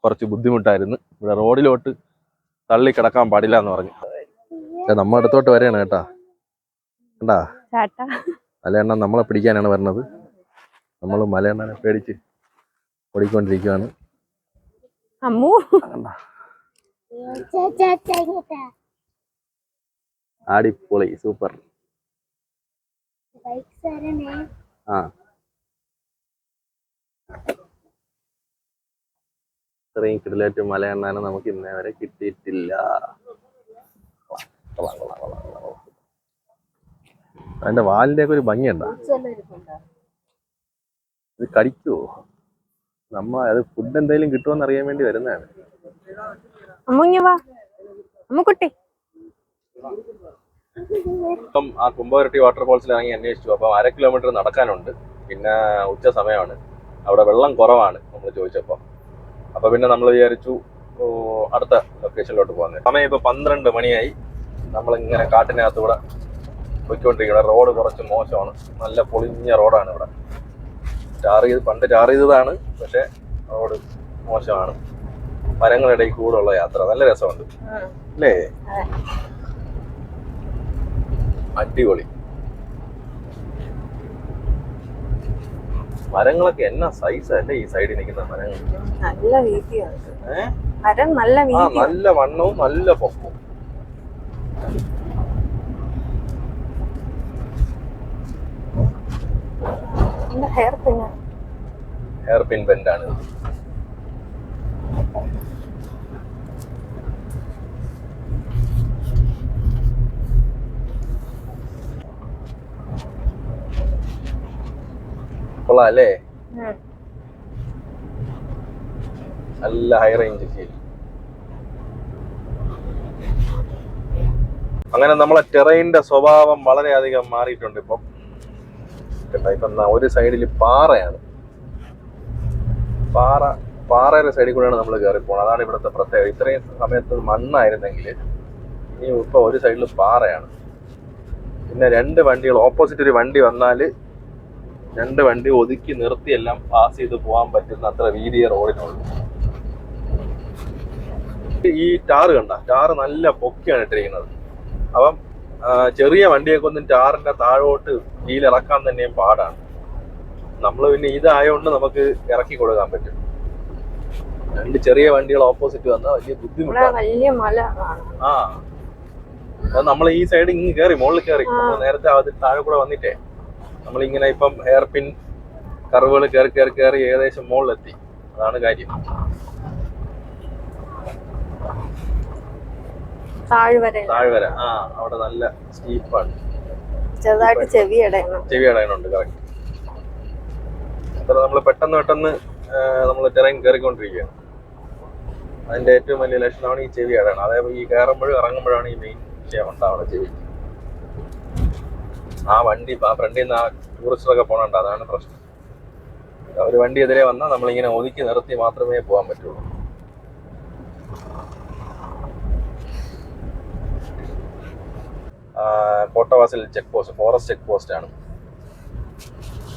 കുറച്ച് ബുദ്ധിമുട്ടായിരുന്നു. ഇവിടെ റോഡിലോട്ട് തള്ളി കിടക്കാൻ പാടില്ല എന്ന് പറഞ്ഞു. നമ്മുടെ അടുത്തോട്ട് വരെയാണ് കേട്ടാ. കണ്ടാ, മലയണ്ണൻ നമ്മളെ പിടിക്കാനാണ് വരുന്നത്. നമ്മൾ മലയണ്ണനെ പേടിച്ച് ഓടിക്കൊണ്ടിരിക്കുകയാണ്. അടിപൊളി, സൂപ്പർ. ഇത്രയും കിടിലേറ്റ് മലയണ്ണാനെ നമുക്ക് ഇന്നേ വരെ കിട്ടിയിട്ടില്ല. അതിന്റെ വാലിന്റെ ഒക്കെ ഒരു ഭംഗിയുണ്ട. ഇത് കടിക്കുവോ? അത് ഫുഡ് എന്തെങ്കിലും കിട്ടുമോന്ന് അറിയാൻ വേണ്ടി വരുന്നതാണ്. ഇപ്പം ആ കുംഭവരട്ടി വാട്ടർഫോൾസിൽ ഇറങ്ങി അന്വേഷിച്ചു. അപ്പം 1/2 കിലോമീറ്റർ നടക്കാനുണ്ട്. പിന്നെ ഉച്ച സമയമാണ്, അവിടെ വെള്ളം കുറവാണ് നമ്മൾ ചോദിച്ചപ്പോൾ. അപ്പൊ പിന്നെ നമ്മൾ വിചാരിച്ചു അടുത്ത ലൊക്കേഷനിലോട്ട് പോകുന്നത്. സമയം ഇപ്പൊ 12 മണിയായി. നമ്മളിങ്ങനെ കാട്ടിനകത്തൂടെ പോയിക്കൊണ്ടിരിക്കുന്നത്. റോഡ് കുറച്ച് മോശമാണ്, നല്ല പൊളിഞ്ഞ റോഡാണ് ഇവിടെ. പണ്ട് ടാർ ചെയ്തതാണ്, പക്ഷെ റോഡ് മോശമാണ്. മരങ്ങളുടെ കൂടെ ഉള്ള യാത്ര നല്ല രസമുണ്ട് അല്ലേ? അടിപൊളി. മരങ്ങളൊക്കെ എന്നാ സൈസ് അല്ലേ ഈ സൈഡിൽ നിൽക്കുന്ന മരങ്ങൾ. നല്ല വീതിയാണ്. മരം നല്ല വീതി, നല്ല വണ്ണവും നല്ല പൊക്കവും. Hair pin ബെൻഡാണ്. കൊള്ളാം അല്ലേ? നല്ല ഹൈ റേഞ്ച് ഫീൽ. അങ്ങനെ നമ്മളെ ടെറൈന്റെ സ്വഭാവം വളരെയധികം മാറിയിട്ടുണ്ട് ഇപ്പം. ഒരു സൈഡിൽ പാറയാണ്, പാറയുടെ സൈഡിൽ കൂടെയാണ് നമ്മൾ കയറി പോകണം. അതാണ് ഇവിടുത്തെ പ്രത്യേകത. ഇത്രയും സമയത്ത് മണ്ണായിരുന്നെങ്കിൽ ഇനി ഇപ്പൊ ഒരു സൈഡിൽ പാറയാണ്. പിന്നെ 2 വണ്ടികൾ ഓപ്പോസിറ്റ് ഒരു വണ്ടി വന്നാൽ 2 വണ്ടി ഒതുക്കി നിർത്തി എല്ലാം പാസ് ചെയ്ത് പോകാൻ പറ്റുന്ന അത്ര വീതിയ റോഡിനുള്ളൂ. ഈ ടാറ് കണ്ട, ടാറ് നല്ല പൊക്കിയാണ് ഇട്ടിരിക്കുന്നത്. അപ്പം ചെറിയ വണ്ടിയൊക്കെ ഒന്നും ടാറിന്റെ താഴോട്ട് വീലിറക്കാൻ തന്നെയും പാടാണ്. നമ്മൾ പിന്നെ ഇതായതുകൊണ്ട് നമുക്ക് ഇറക്കി കൊടുക്കാൻ പറ്റും. 2 ചെറിയ വണ്ടികൾ ഓപ്പോസിറ്റ് വന്നാൽ വലിയ ബുദ്ധിമുട്ടാണ്. അത് നമ്മൾ ഈ സൈഡ് ഇങ്ങ് കയറി മുകളിൽ കയറി നേരത്തെ അതിൽ താഴെ കൂടെ വന്നിട്ടേ നമ്മളിങ്ങനെ ഇപ്പം ഹെയർ പിൻ കർവുകൾ കയറി ഏകദേശം മുകളിലെത്തി. അതാണ് കാര്യം. താഴ്വര അവിടെ നല്ല സ്റ്റീപ്പാണ്. ചെറുതായിട്ട് ചെവി അടയണുണ്ട്. കറക്റ്റ്. അത്ര നമ്മൾ പെട്ടെന്ന് നമ്മൾ ടെറൈൻ കയറിക്കൊണ്ടിരിക്കുകയാണ്. അതിന്റെ ഏറ്റവും വലിയ ലക്ഷണമാണ് ഈ ചെവി അടയണം. അതേപോലെ ഈ കയറുമ്പോഴും ഇറങ്ങുമ്പോഴാണ് ഈ മെയിൻ വിഷയം ഉണ്ടാവുന്നത്, ചെവി. ആ വണ്ടി ഫ്രണ്ടിൽ നിന്ന് ആ ടൂറിസ്റ്ററൊക്കെ പോകണുണ്ട്, അതാണ് പ്രശ്നം. ഒരു വണ്ടി എതിരെ വന്നാൽ നമ്മളിങ്ങനെ ഒതുക്കി നിർത്തി മാത്രമേ പോകാൻ പറ്റുള്ളൂ. Kottavasal check post, forest check post ആണ്.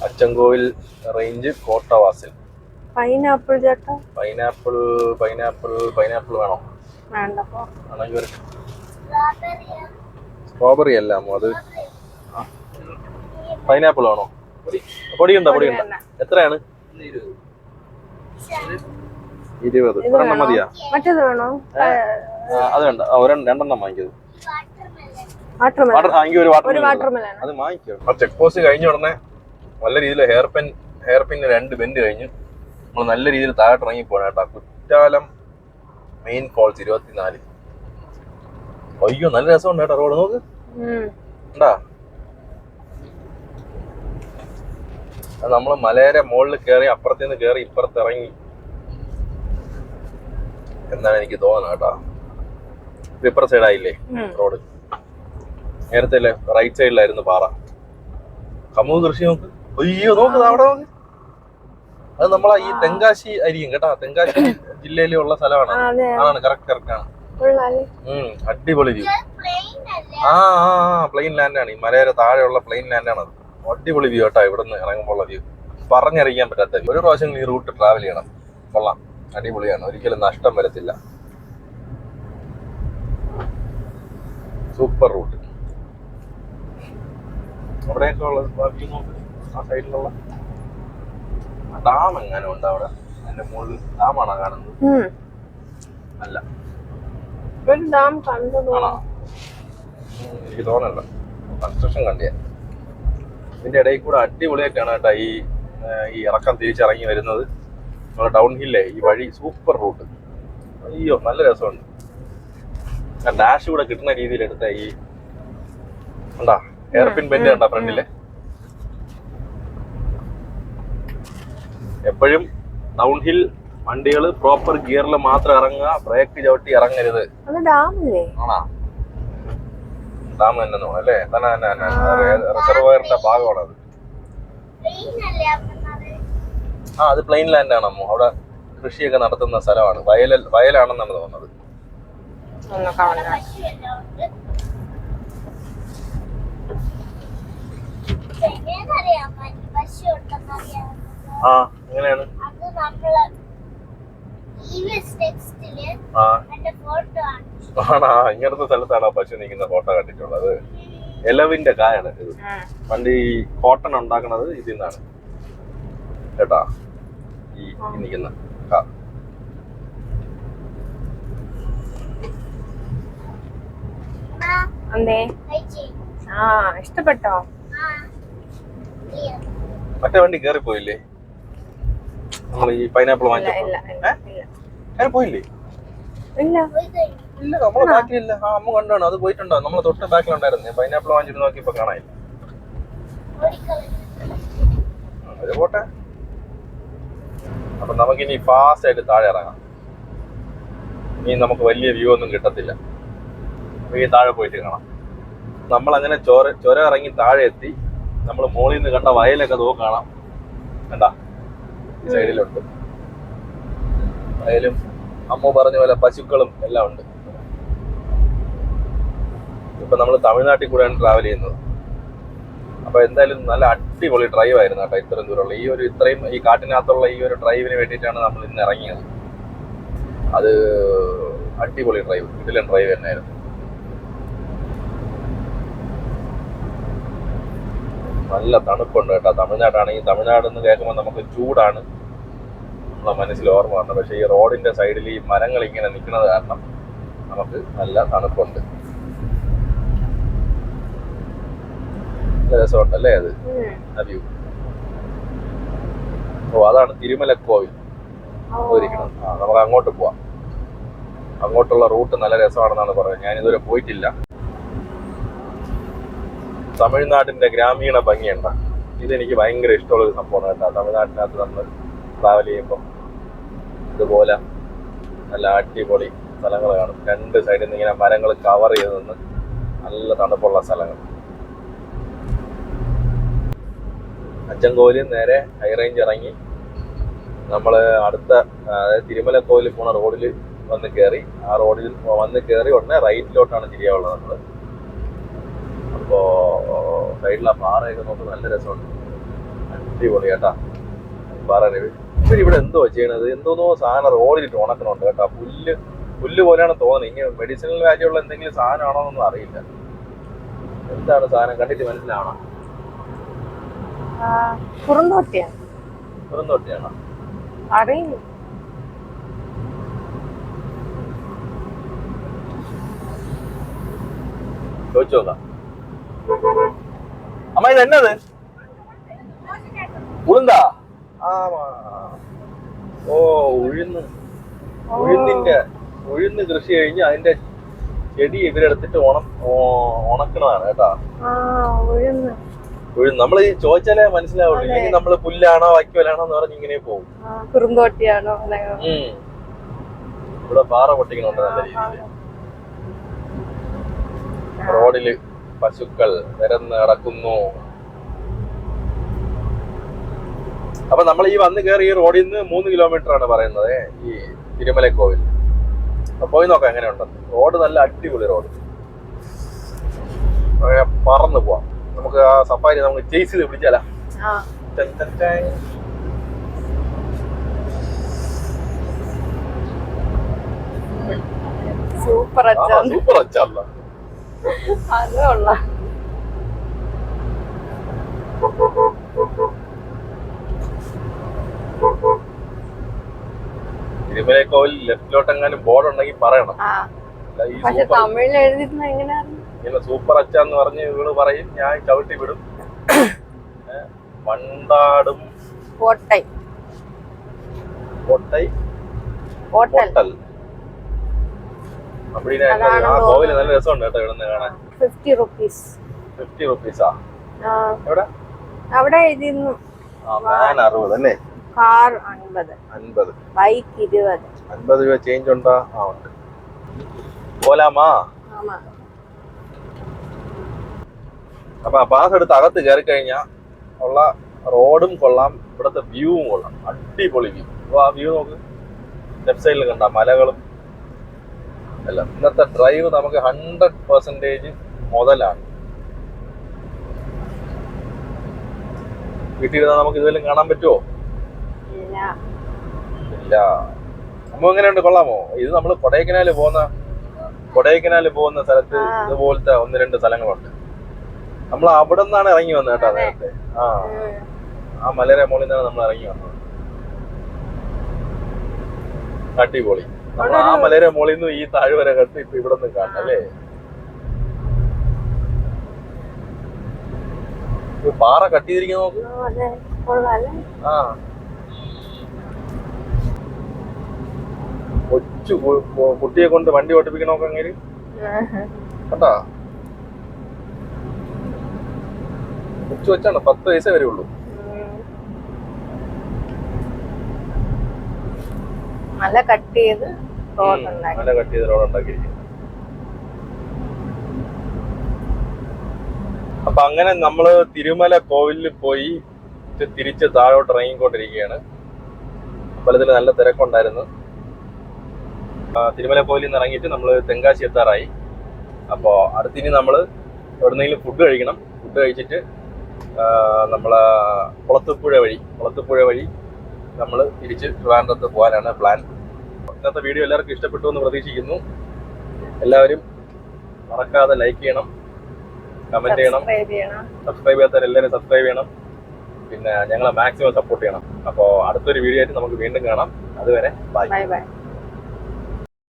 അച്ചൻകോവിൽ റേഞ്ച് കോട്ടവാസൽ. പൈനാപ്പിൾ വേണോ? ആണെങ്കിൽ സ്ട്രോബെറി അല്ല, അത് പൈനാപ്പിൾ ആണോ? പൊടിയുണ്ടോ? എത്രയാണ്? 20. ഒരെണ്ണം മതിയാ? മറ്റേത് വേണോ? അത് വേണ്ട, 2 വാങ്ങിക്കത്. അത് വാങ്ങിക്കോ. ആ ചെക്ക് പോസ്റ്റ് കഴിഞ്ഞ ഉടനെ നല്ല രീതിയിൽ ഹെയർ പിൻ 2 ബെൻഡ് കഴിഞ്ഞ് നമ്മൾ നല്ല രീതിയിൽ താഴോട്ട് ഇറങ്ങി പോകണം കേട്ടോ. Kuttalam main falls 24. അയ്യോ നല്ല രസമുണ്ട് കേട്ടോ റോഡ്. നോക്ക് ഉണ്ടാ, അത് നമ്മള് മലയുടെ മുകളിൽ കയറി അപ്പുറത്തുനിന്ന് കയറി ഇപ്പുറത്ത് ഇറങ്ങി എന്നാണ് എനിക്ക് തോന്നുന്നത് കേട്ടോ. ഇപ്പുറ സൈഡായില്ലേ റോഡ്? നേരത്തെ റൈറ്റ് സൈഡിലായിരുന്നു പാറ. കമൂന്ന് കൃഷി നോക്ക്. അയ്യോ നോക്ക് അവിടെ നോക്ക്. അത് നമ്മളെ ഈ തെങ്കാശി ആയിരിക്കും കേട്ടാ. തെങ്കാശി ജില്ലയിലുള്ള സ്ഥലമാണ്. ആണ്, കറക്റ്റ് ആണ്. അടിപൊളി വ്യൂ. പ്ലെയിൻ ലാൻഡാണ്. ഈ മലയുടെ താഴെയുള്ള പ്ലെയിൻ ലാൻഡാണ് അത്. അടിപൊളി വ്യൂ കേട്ടോ. ഇവിടെ നിന്ന് ഇറങ്ങുമ്പോൾ വ്യൂ പറഞ്ഞറിയിക്കാൻ പറ്റാത്ത വ്യൂ. ഒരു പ്രാവശ്യം ഈ റൂട്ട് ട്രാവൽ ചെയ്യണം. കൊള്ളാം, അടിപൊളിയാണ്. ഒരിക്കലും നഷ്ടം വരത്തില്ല. Super route. അവിടെയൊക്കെ ഉള്ളത് വ്യൂ നോക്ക്. ആ സൈഡിലുള്ള ഡാം എങ്ങനെ ഉണ്ട് അവിടെ? അതിന്റെ മുകളിൽ ഡാമാണോ കാണുന്നത്? അല്ല, എനിക്ക് തോന്നല്ല. കൺസ്ട്രക്ഷൻ കണ്ടിയ ഇതിന്റെ ഇടയിൽ കൂടെ അടിപൊളിയായിട്ടാണ് കേട്ടോ ഈ ഇറക്കം തിരിച്ചിറങ്ങി വരുന്നത്. നമ്മളെ ഡൗൺ ഹില്ലേ ഈ വഴി. Super route. അയ്യോ നല്ല രസമുണ്ട്. ഡാഷ് കൂടെ കിട്ടുന്ന രീതിയിൽ എടുത്ത ഈ ഉണ്ടാ ഹെയർ പിൻ ബെൻഡ് കണ്ടാ ഫ്രണ്ടിലെ. എപ്പോഴും ഡൗൺ ഹിൽ വണ്ടികൾ പ്രോപ്പർ ഗിയറിൽ മാത്രം ഇറങ്ങുക, ബ്രേക്ക് ചവിട്ടി ഇറങ്ങരുത്. ആണോ? ഡാം തന്നെ അല്ലേ? തന്നെ റിസർവയറിന്റെ ഭാഗമാണത്. അത് പ്ലെയിൻ ലാൻഡ് ആണ് അമ്മോ. അവിടെ കൃഷിയൊക്കെ നടത്തുന്ന സ്ഥലമാണ്. വയലാണെന്നാണ് തോന്നുന്നത്. ഒന്ന് കാണാം. ആ എങ്ങനെയാണ്? ആണാ, ഇങ്ങനത്തെ സ്ഥലത്താണോ പശു നിൽക്കുന്ന ഫോട്ടോ കണ്ടിട്ടുള്ളത്? ഇലവിന്റെ കായാണ് ഇത്. പണ്ട് ഈ കോട്ടൺ ഉണ്ടാക്കണത് ഇതിൽ നിന്നാണ് കേട്ടാ, ഈ നിൽക്കുന്ന കാ. ഇഷ്ടപ്പെട്ടോ? മറ്റേ വണ്ടി കേറി പോയില്ലേ നമ്മൾ ഈ പൈനാപ്പിൾ വാങ്ങിച്ചപ്പോ? പോയില്ലേ? ഇല്ല, നമ്മളെ ബാക്കിലില്ല. ആ അമ്മ കണ്ടാണ്, അത് പോയിട്ടുണ്ടോ? നമ്മളെ തൊട്ട് ബാക്കിലുണ്ടായിരുന്നു. പൈനാപ്പിൾ വാങ്ങിച്ചിട്ട് നോക്കിയപ്പോ കാണാനില്ല. അത് പോട്ടെ. അപ്പൊ നമുക്കിനി ഫാസ്റ്റ് ആയിട്ട് താഴെ ഇറങ്ങാം. ഇനി നമുക്ക് വലിയ വ്യൂ ഒന്നും കിട്ടത്തില്ല. ഈ താഴെ പോയിട്ട് കാണാം. നമ്മൾ അങ്ങനെ ചുരം ഇറങ്ങി താഴെ എത്തി. നമ്മൾ മുകളിൽ നിന്ന് കണ്ട വയലൊക്കെ കാണാം. കണ്ടാ, ഈ സൈഡിലുണ്ട് വയലും അമ്മ പറഞ്ഞ പോലെ പശുക്കളും എല്ലാം ഉണ്ട്. ഇപ്പൊ നമ്മൾ തമിഴ്നാട്ടിൽ കൂടെയാണ് ട്രാവൽ ചെയ്യുന്നത്. അപ്പൊ എന്തായാലും നല്ല അടിപൊളി ഡ്രൈവ് ആയിരുന്നു കേട്ടോ. ഇത്രയും ദൂരമുള്ള ഇത്രയും ഈ കാട്ടിനകത്തുള്ള ഈ ഒരു ഡ്രൈവിന് വേണ്ടിയിട്ടാണ് നമ്മൾ ഇന്ന് ഇറങ്ങിയത്. അത് അടിപൊളി ഡ്രൈവ്, ഇതിലും ഡ്രൈവ് തന്നെയായിരുന്നു. നല്ല തണുപ്പുണ്ട് കേട്ടോ. തമിഴ്നാടാണെങ്കിൽ, തമിഴ്നാട് എന്ന് കേൾക്കുമ്പോൾ നമുക്ക് ചൂടാണ് നമ്മളെ മനസ്സിൽ ഓർമ്മ വന്നത്. പക്ഷേ ഈ റോഡിന്റെ സൈഡിൽ ഈ മരങ്ങൾ ഇങ്ങനെ നിൽക്കുന്നത് കാരണം നമുക്ക് നല്ല തണുപ്പുണ്ട്. രസമുണ്ടല്ലേ അത് വ്യൂ. ഓ, അതാണ് തിരുമലക്കോവിൽ പോയിരിക്കണം. നമുക്ക് അങ്ങോട്ട് പോവാം. അങ്ങോട്ടുള്ള റൂട്ട് നല്ല രസമാണെന്നാണ് പറയുന്നത്. ഞാനിതുവരെ പോയിട്ടില്ല. തമിഴ്നാടിന്റെ ഗ്രാമീണ ഭംഗിയുണ്ട. ഇതെനിക്ക് ഭയങ്കര ഇഷ്ടമുള്ളൊരു സംഭവമാണ് കേട്ടോ. തമിഴ്നാട്ടിനകത്ത് നമ്മൾ ട്രാവൽ ചെയ്യുമ്പോൾ ഇതുപോലെ നല്ല അടിപൊളി സ്ഥലങ്ങൾ കാണും. രണ്ട് സൈഡിൽ നിന്ന് ഇങ്ങനെ മരങ്ങൾ കവർ ചെയ്ത് നിന്ന് നല്ല തണുപ്പുള്ള സ്ഥലങ്ങൾ. അച്ചൻകോവിലിൽ നേരെ ഹൈ റേഞ്ച് ഇറങ്ങി നമ്മൾ അടുത്ത, അതായത് തിരുമലക്കോവിൽ പോണ റോഡിൽ വന്ന് കയറി. ആ റോഡിൽ വന്ന് കയറി ഉടനെ റൈറ്റിലോട്ടാണ് തിരിയാവുള്ളത് നമ്മൾ. അപ്പോ സൈഡിലെ പാറയൊക്കെ നോക്കി നല്ല രസമുണ്ട്. അടിപൊളി കേട്ടാ പാറ. ഇവരിവിടെ എന്തോ ചെയ്യണത്? എന്തോന്നോ സാധനം റോഡിലിട്ട് ഉണക്കണുണ്ട് കേട്ടോ. പുല്ല് പോലെയാണ് തോന്നുന്നത്. ഇങ്ങനെ മെഡിസിനൽ വാല്യൂ ഉള്ള എന്തെങ്കിലും സാധനമാണോ എന്നൊന്നും അറിയില്ല. എന്താണ് സാധനം? കണ്ടിട്ട് മനസ്സിലാവണോ? കുറുന്തോട്ടിയാണോ? അറിയില്ല. ചോദിച്ചു നോക്കാം. അമ്മ ഇത് എന്നത്? ഉളുന്താ? ഓ, ഉഴുന്ന് കൃഷി കഴിഞ്ഞ് അതിന്റെ ചെടി ഇവരെടുത്തിട്ട് ഉണക്കണതാണ് കേട്ടാ. ഉഴുന്ന് നമ്മൾ ഈ ചോദിച്ചാലേ മനസ്സിലാവുള്ളൂ. ഇല്ലെങ്കിൽ നമ്മള് പുല്ലാണോ വൈക്കോലാണോ എന്ന് പറഞ്ഞ് ഇങ്ങനെ പോകും. കുറുന്തോട്ടിയാണോ? ഇവിടെ പാറ പൊട്ടിക്കണുണ്ട് നല്ല രീതിയിൽ. റോഡില് പശുക്കൾ നിരന്ന് കിടക്കുന്നു. അപ്പൊ നമ്മൾ ഈ വന്ന് കയറി ഈ റോഡിൽ നിന്ന് 3 കിലോമീറ്റർ ആണ് പറയുന്നത് ഈ തിരുമലക്കോവിൽ. അപ്പൊ പോയി നോക്കാം എങ്ങനെയുണ്ടെന്ന്. റോഡ് നല്ല അടിപൊളി റോഡ്. പറന്ന് പോവാം. നമുക്ക് ആ സഫാരി നമുക്ക് ചേസ് ചെയ്ത് പിടിച്ചാലോ? സൂപ്പർ അച്ചാ. അതുള്ള തിരുമലക്കോവിൽ ലെഫ്റ്റിലോട്ടെങ്ങാനും ബോർഡ് ഉണ്ടെങ്കിൽ പറയണം. തമിഴിൽ എഴുതിയിരുന്ന ഇങ്ങനെ സൂപ്പർ അച്ച എന്ന് പറഞ്ഞ് ഇവള് പറയും, ഞാൻ ചവിട്ടി വിടും. വണ്ടാടും ഹോട്ടൽ അപ്പടിനെ ആ കോവില് നല്ല രസമുണ്ട് കേട്ടോ. ഇവിടെ കാണാൻ 50 rupees. 50 rupees-ആ? എവിടെ? അവിടെ എഴുതിയിരുന്നു. വാൻ 60 അല്ലേ? Car 50, bike 20. 50 രൂപ ചേഞ്ച് ഉണ്ടോ? ആ ഉണ്ട്. പോലാമാ? അപ്പൊ ആ പാസ് എടുത്ത് അകത്ത് കയറി കഴിഞ്ഞാൽ ഉള്ള റോഡും കൊള്ളാം, ഇവിടുത്തെ വ്യൂവും കൊള്ളാം. അടിപൊളി വ്യൂ. അപ്പൊ ആ വ്യൂ നോക്ക്. ലെഫ്റ്റ് സൈഡിൽ കണ്ട മലകളും എല്ലാം. ഇന്നത്തെ ഡ്രൈവ് നമുക്ക് 100% മുതലാണ്. വീട്ടിൽ ഇരുന്നാൽ നമുക്ക് ഇതെല്ലാം കാണാൻ പറ്റുമോ? ഇല്ല. നമ്മൾ എങ്ങനെയുണ്ട്, കൊള്ളാമോ? ഇത് നമ്മൾ കൊടൈക്കനാല് പോകുന്ന സ്ഥലത്ത് ഇതുപോലത്തെ 1-2 സ്ഥലങ്ങളുണ്ട്. നമ്മൾ അവിടെ നിന്നാണ് ഇറങ്ങി വന്നത് കേട്ടോ നേരത്തെ. ആ മലയുടെ മുകളിൽ നിന്നാണ് നമ്മൾ ഇറങ്ങി വന്നത്. അടിപൊളി. നമ്മൾ ആ മലയുടെ മുകളിൽ നിന്ന് ഈ താഴ്വര കണ്ട് ഇപ്പൊ ഇവിടെ നിന്ന് കാണണം അല്ലേ? പാറ കട്ട് ചെയ്തിരിക്കുന്ന നോക്ക്. ആ കൊച്ചു കുട്ടിയെ കൊണ്ട് വണ്ടി ഓട്ടിപ്പിക്കണോക്കെ അങ്ങനെ കേട്ടാ. കൊച്ചു വെച്ചാണ് 10 വയസ്സേ വരെ ഉള്ളൂ. മല കട്ട് ചെയ്ത് റോഡ് ഉണ്ടാക്കിയിരിക്കുന്നു. അപ്പൊ അങ്ങനെ നമ്മള് തിരുമല കോവിലിൽ പോയി തിരിച്ച് താഴോട്ട് ഇറങ്ങിക്കൊണ്ടിരിക്കുകയാണ്. അമ്പലത്തിൽ നല്ല തിരക്കുണ്ടായിരുന്നു. തിരുമല കോവിലിൽ നിന്ന് ഇറങ്ങിയിട്ട് നമ്മൾ തെങ്കാശി എത്താറായി. അപ്പോൾ അടുത്തിനി നമ്മൾ എവിടെന്നെങ്കിലും ഫുഡ് കഴിക്കണം. ഫുഡ് കഴിച്ചിട്ട് നമ്മളെ കുളത്തുപുഴ വഴി നമ്മൾ തിരിച്ച് ട്രിവാൻഡ്രത്ത് പോകാനാണ് പ്ലാൻ. ഇന്നത്തെ വീഡിയോ എല്ലാവർക്കും ഇഷ്ടപ്പെട്ടു എന്ന് പ്രതീക്ഷിക്കുന്നു. എല്ലാവരും മറക്കാതെ ലൈക്ക് ചെയ്യണം, കമന്റ് ചെയ്യണം, സബ്സ്ക്രൈബ് ചെയ്യാത്തവർ എല്ലാവരും സബ്സ്ക്രൈബ് ചെയ്യണം. പിന്നെ ഞങ്ങളെ മാക്സിമം സപ്പോർട്ട് ചെയ്യണം. അപ്പോൾ അടുത്തൊരു വീഡിയോ ആയിട്ട് നമുക്ക് വീണ്ടും കാണാം. അതുവരെ ബൈ.